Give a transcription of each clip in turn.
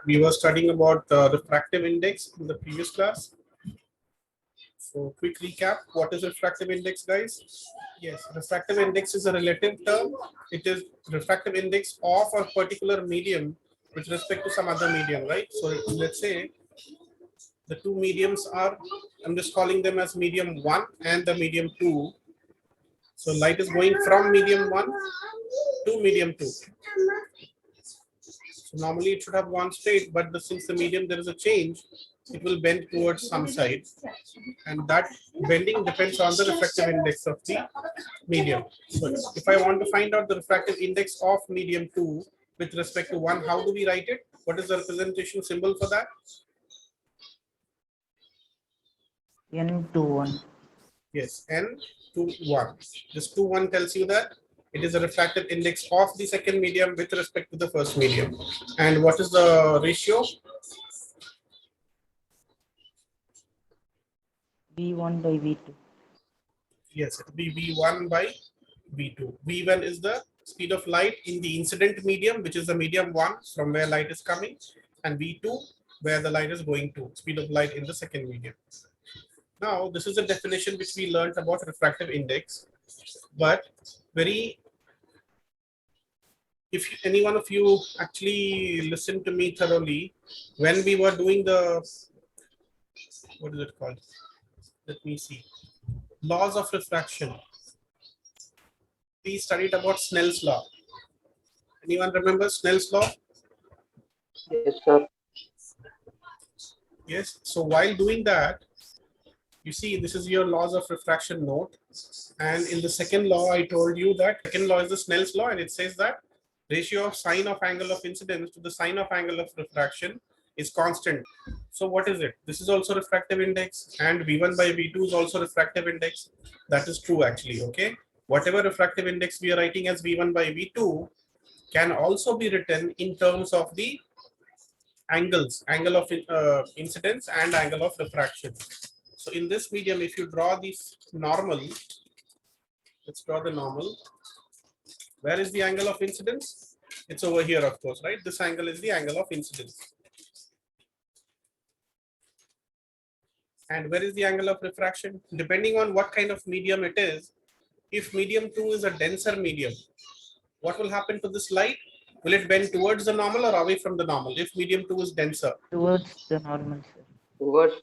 we were studying about refractive index in the previous class. So quick recap, what is refractive index, guys? Yes, refractive index is a relative term. It is refractive index of a particular medium with respect to some other medium, right? So let's say the two mediums are, I'm just calling them as medium 1 and the medium 2. So light is going from medium 1 to medium 2. So normally it should have gone straight, but since the medium there is a change, it will bend towards some side, and that bending depends on the refractive index of the medium. So if I want to find out the refractive index of medium 2 with respect to 1, how do we write it? What is the representation symbol for that? N21. Yes, N21. This 21 tells you that it is a refractive index of the second medium with respect to the first medium. And what is the ratio? V1 by V2. Yes, it will be V1 by V2. V1 is the speed of light in the incident medium, which is the medium 1 from where light is coming, and V2 where the light is going to, speed of light in the second medium. Now, this is a definition which we learned about refractive index, but if any one of you actually listened to me thoroughly, when we were doing the, what is it called? Let me see. Laws of refraction. We studied about Snell's law. Anyone remember Snell's law? Yes, sir. Yes. So while doing that, you see, this is your laws of refraction note. And in the second law, I told you that second law is the Snell's law, and it says that ratio of sine of angle of incidence to the sine of angle of refraction is constant. So what is it? This is also refractive index, and V1 by V2 is also refractive index. That is true actually, okay? Whatever refractive index we are writing as V1 by V2 can also be written in terms of the angles, angle of incidence and angle of refraction. So in this medium, if you draw this normal, let's draw the normal. Where is the angle of incidence? It's over here, of course, right? This angle is the angle of incidence. And where is the angle of refraction? Depending on what kind of medium it is, if medium 2 is a denser medium, what will happen to this light? Will it bend towards the normal or away from the normal if medium 2 is denser? Towards the normal, sir. Towards.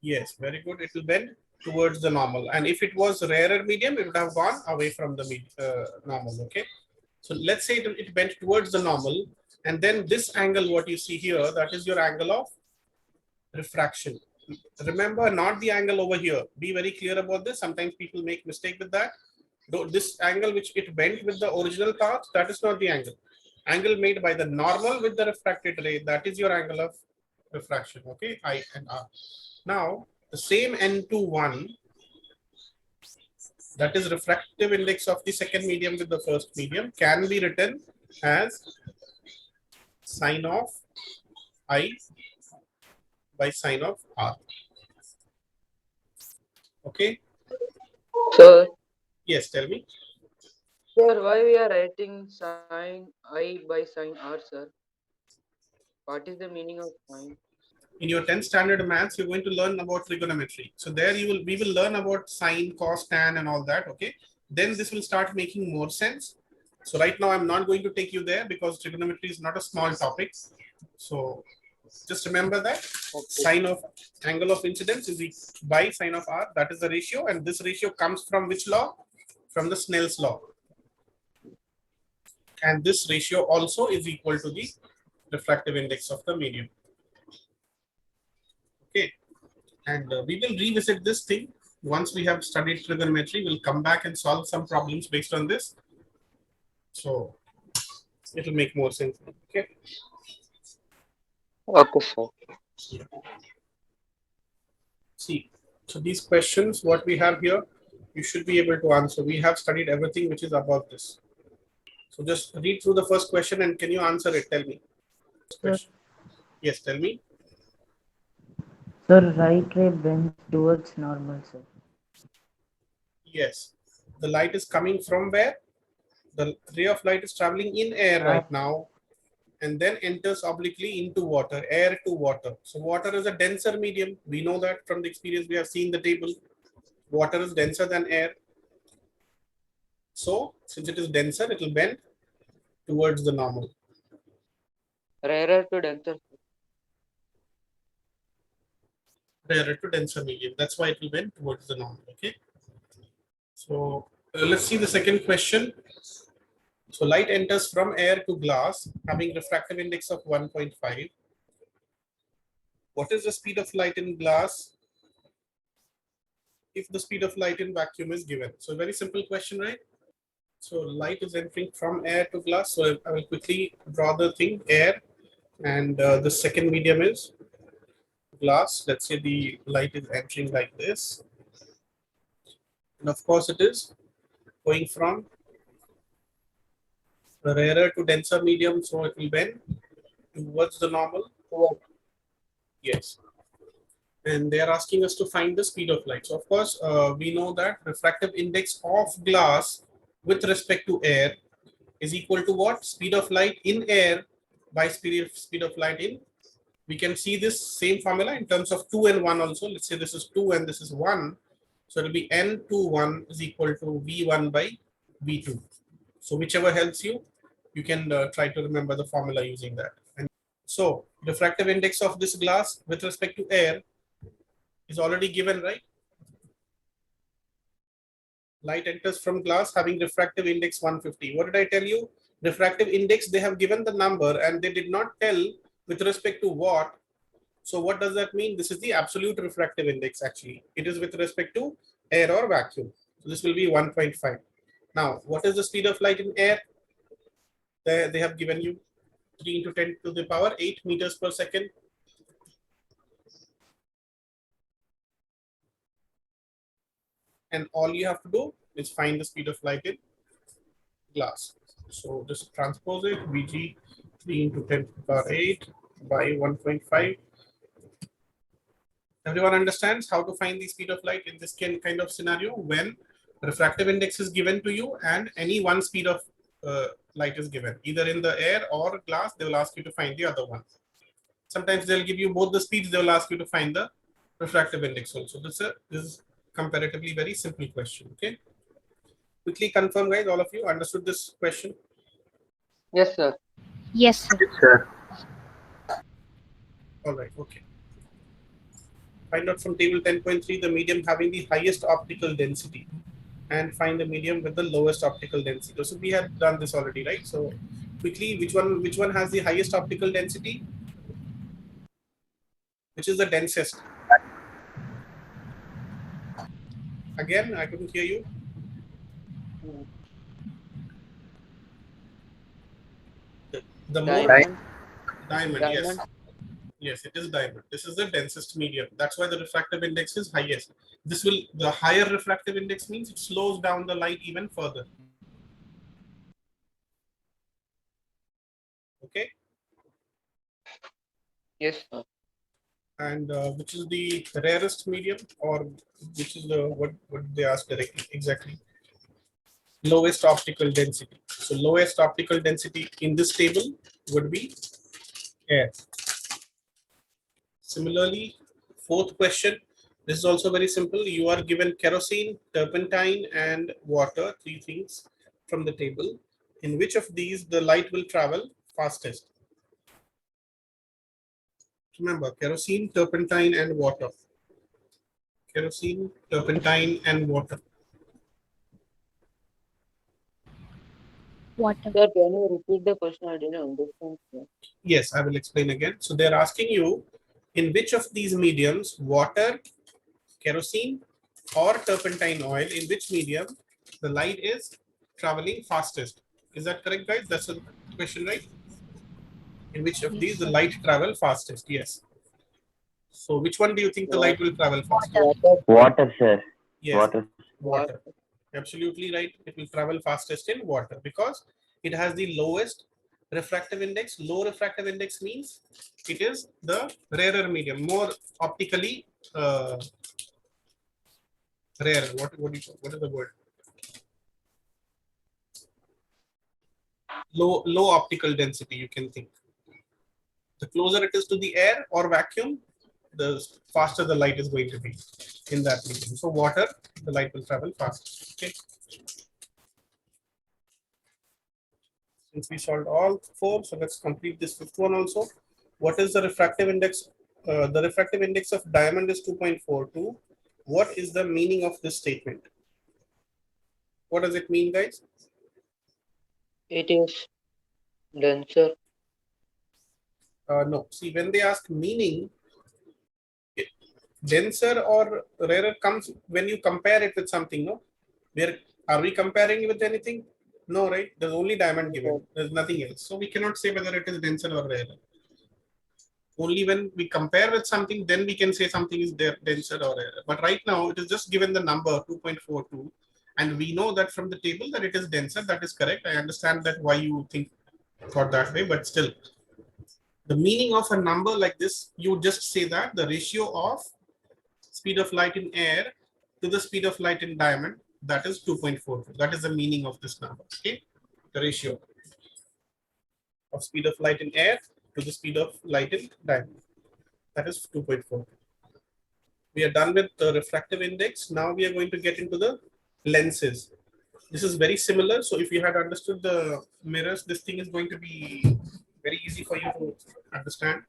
Yes, very good. It will bend towards the normal. And if it was rarer medium, it would have gone away from the normal, okay? So let's say it bent towards the normal. And then this angle, what you see here, that is your angle of refraction. Remember, not the angle over here. Be very clear about this. Sometimes people make mistake with that. This angle which it bent with the original path, that is not the angle. Angle made by the normal with the refracted ray, that is your angle of refraction, okay? I and R. Now, the same N21, that is refractive index of the second medium with the first medium, can be written as sine of I by sine of R. Okay? Sir, Yes, tell me. sir, why we are writing sine I by sine R, sir? What is the meaning of sine? In your 10th standard maths, you're going to learn about trigonometry. So there we will learn about sine, cos, tan and all that, okay? Then this will start making more sense. So right now I'm not going to take you there because trigonometry is not a small topic. So just remember that sine of angle of incidence is by sine of R, that is the ratio, and this ratio comes from which law? From the Snell's law. And this ratio also is equal to the refractive index of the medium. Okay, and we will revisit this thing once we have studied trigonometry. We'll come back and solve some problems based on this. So it will make more sense. Okay. Okay, sir. See, so these questions, what we have here, you should be able to answer. We have studied everything which is above this. So just read through the first question and can you answer it? Tell me. Question. Yes, tell me. Sir, right ray bends towards normal, sir. Yes. The light is coming from where? The ray of light is traveling in air right now. and then enters obliquely into water, air to water. So water is a denser medium. We know that from the experience. We have seen the table. Water is denser than air. So since it is denser, it will bend towards the normal. Rarer to denser. Rarer to denser medium. That's why it will bend towards the normal. Okay. So let's see the second question. So light enters from air to glass having refractive index of 1.5. What is the speed of light in glass if the speed of light in vacuum is given? So a very simple question, right? So light is entering from air to glass. So I will quickly draw the thing, air, and the second medium is glass. Let's say the light is entering like this. And of course it is going from the rarer to denser medium. So it will bend towards the normal. Yes. And they are asking us to find the speed of light. So of course, we know that refractive index of glass with respect to air is equal to what? Speed of light in air by speed of light in. We can see this same formula in terms of 2 and 1 also. Let's say this is 2 and this is 1. So it will be N21 is equal to V1 by V2. So whichever helps you, you can try to remember the formula using that. And so refractive index of this glass with respect to air is already given, right? Light enters from glass having refractive index 150. What did I tell you? Refractive index, they have given the number and they did not tell with respect to what. So what does that mean? This is the absolute refractive index actually. It is with respect to air or vacuum. So this will be 1.5. Now, what is the speed of light in air? They have given you 3 into 10 to the power 8 meters per second. And all you have to do is find the speed of light in glass. So just transpose it, Vg 3 into 10 to the power 8 by 1.5. Everyone understands how to find the speed of light in this kind of scenario when refractive index is given to you and any one speed of light is given. Either in the air or glass, they will ask you to find the other one. Sometimes they'll give you both the speeds, they will ask you to find the refractive index also. This is comparatively very simple question, okay? Quickly confirm, guys, all of you understood this question? Yes, sir. Yes, sir. Yes, sir. All right, okay. Find out from table 10.3 the medium having the highest optical density and find the medium with the lowest optical density. So we have done this already, right? So quickly, which one has the highest optical density? Which is the densest? Again, I couldn't hear you. The more Diamond. diamond, yes. Diamond. Yes, it is diamond. This is the densest medium. That's why the refractive index is highest. The higher refractive index means it slows down the light even further. Okay. Yes, sir. And which is the rarest medium, or which is the what they asked directly exactly? Lowest optical density. So lowest optical density in this table would be air. Similarly, fourth question. This is also very simple. You are given kerosene, turpentine, and water, three things from the table. In which of these the light will travel fastest? Remember, kerosene, turpentine, and water. Kerosene, turpentine, and water. Water. Sir, can you repeat the question? I didn't understand, sir. Yes, I will explain again. So they're asking you in which of these mediums, water, kerosene, or turpentine oil, in which medium the light is traveling fastest. Is that correct, guys? That's the question, right? In which of Yes, these the sir. light travel fastest? Yes. So which one do you think the light will travel fastest? Water. Water, sir. Yes, Water. water. Absolutely right. It will travel fastest in water because it has the lowest refractive index. Low refractive index means it is the rarer medium, more optically rare. What is the word? Low optical density, you can think. The closer it is to the air or vacuum, the faster the light is going to be in that medium. So water, the light will travel faster. Okay. Since we solved all four, so let's complete this fifth one also. What is the refractive index? The refractive index of diamond is 2.42. What is the meaning of this statement? What does it mean, guys? It is denser. No. See, when they ask meaning, denser or rarer comes when you compare it with something. No, where are we comparing it with anything? No, right? There's only diamond given. There's nothing else. So we cannot say whether it is denser or rarer. Only when we compare with something, then we can say something is denser or rarer. But right now, it is just given the number 2.42, and we know that from the table that it is denser. That is correct. I understand that why you think thought that way, but still, the meaning of a number like this, you just say that the ratio of speed of light in air to the speed of light in diamond, that is 2.42. That is the meaning of this number. Okay, the ratio of speed of light in air to the speed of light in diamond, that is 2.42. We are done with the refractive index. Now we are going to get into the lenses. This is very similar. So if you had understood the mirrors, this thing is going to be very easy for you to understand.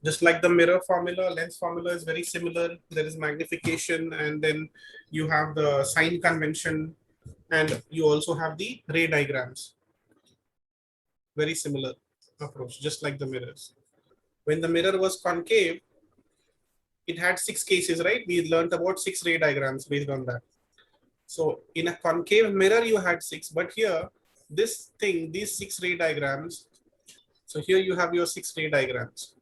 Just like the mirror formula, lens formula is very similar. There is magnification, and then you have the sign convention, and you also have the ray diagrams. Very similar approach, just like the mirrors. When the mirror was concave, it had 6 cases, right? We learned about 6 ray diagrams based on that. So in a concave mirror, you had 6, but here, this thing, these 6 ray diagrams. So here you have your 6 ray diagrams.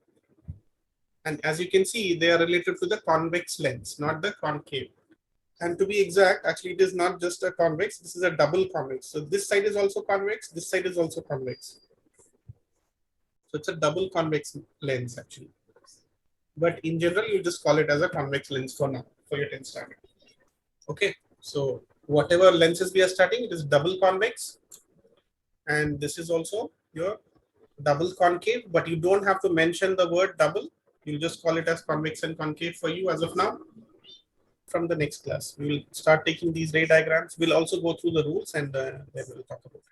And as you can see, they are related to the convex lens, not the concave. And to be exact, actually, it is not just a convex, this is a double convex. So this side is also convex, this side is also convex. So it's a double convex lens actually. But in general, you just call it as a convex lens for now, for your 10th standard. Okay, so whatever lenses we are studying, it is double convex. And this is also your double concave, but you don't have to mention the word double. You'll just call it as convex and concave for you as of now. From the next class, we will start taking these ray diagrams. We'll also go through the rules, and then we'll talk about it.